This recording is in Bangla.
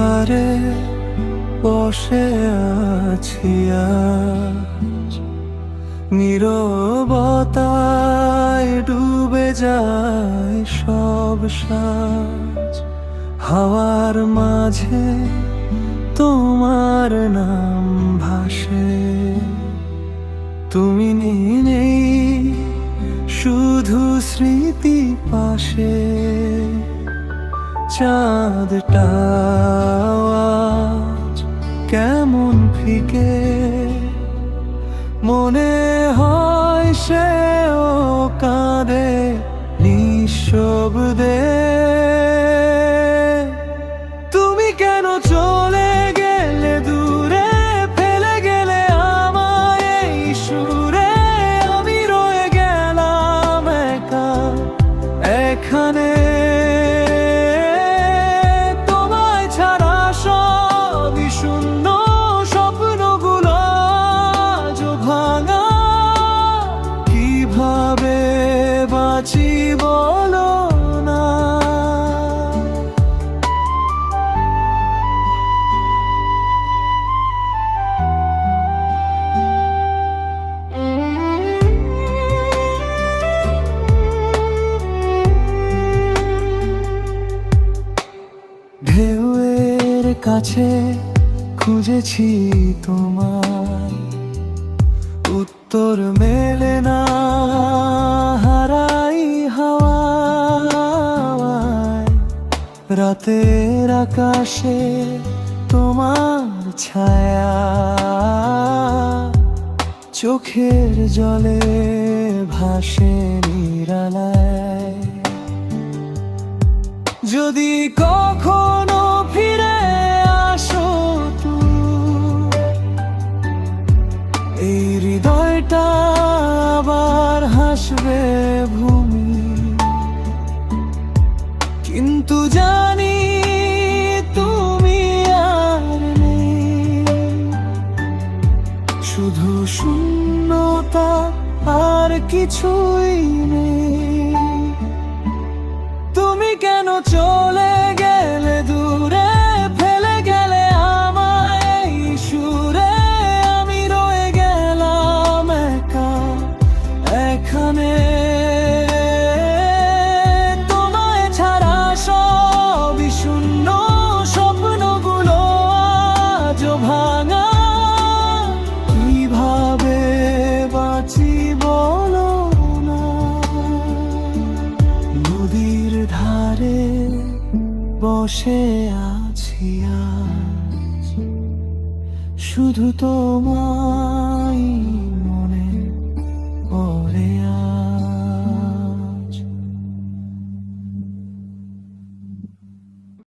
ধারে বসে আছি আজ, নীরবতায় ডুবে যায় সব সাজ। হাওয়ার মাঝে তোমার নাম ভাসে, তুমি নেই শুধু স্মৃতি পাশে। চাঁদটা আজ কেমন ফিকে, মনে হয় সেও কাঁদে নিঃশব্দে। তুমি কেন চলে গেলে দূরে, ফেলে গেলে আমায় এই সুরে। আমি রয়ে গেলাম একা এখানে, তোমায় ছাড়া সবই শূন্য, স্বপ্নগুলো আজও ভাঙা। কিভাবে বাঁচি বলো না। ঢেউয়ের কাছে খুঁজেছি তোমায়, উত্তর মেলে না, হারাই হাওয়ায়। রাতের আকাশে তোমার ছায়া, চোখের জলে ভাসে নিরালায়। যদি কখনো ফিরে আসো তুমি, এই হৃদয়টা আবার হাসবে ভূমি। কিন্তু জানি তুমি আর নেই, শুধু শূন্যতা আর কিছুই নেই। তুমি কেন চলে গেলে দূরে, ফেলে গেলে আমায় এই সুরে। আমি রয়ে গেলাম একা এখানে, তোমায় ছাড়া সবই শূন্য, স্বপ্নগুলো আজও ভাঙা। কিভাবে বাঁচি বলো না। নদীর ধারে বসে আছি আজ, শুধু তোমায়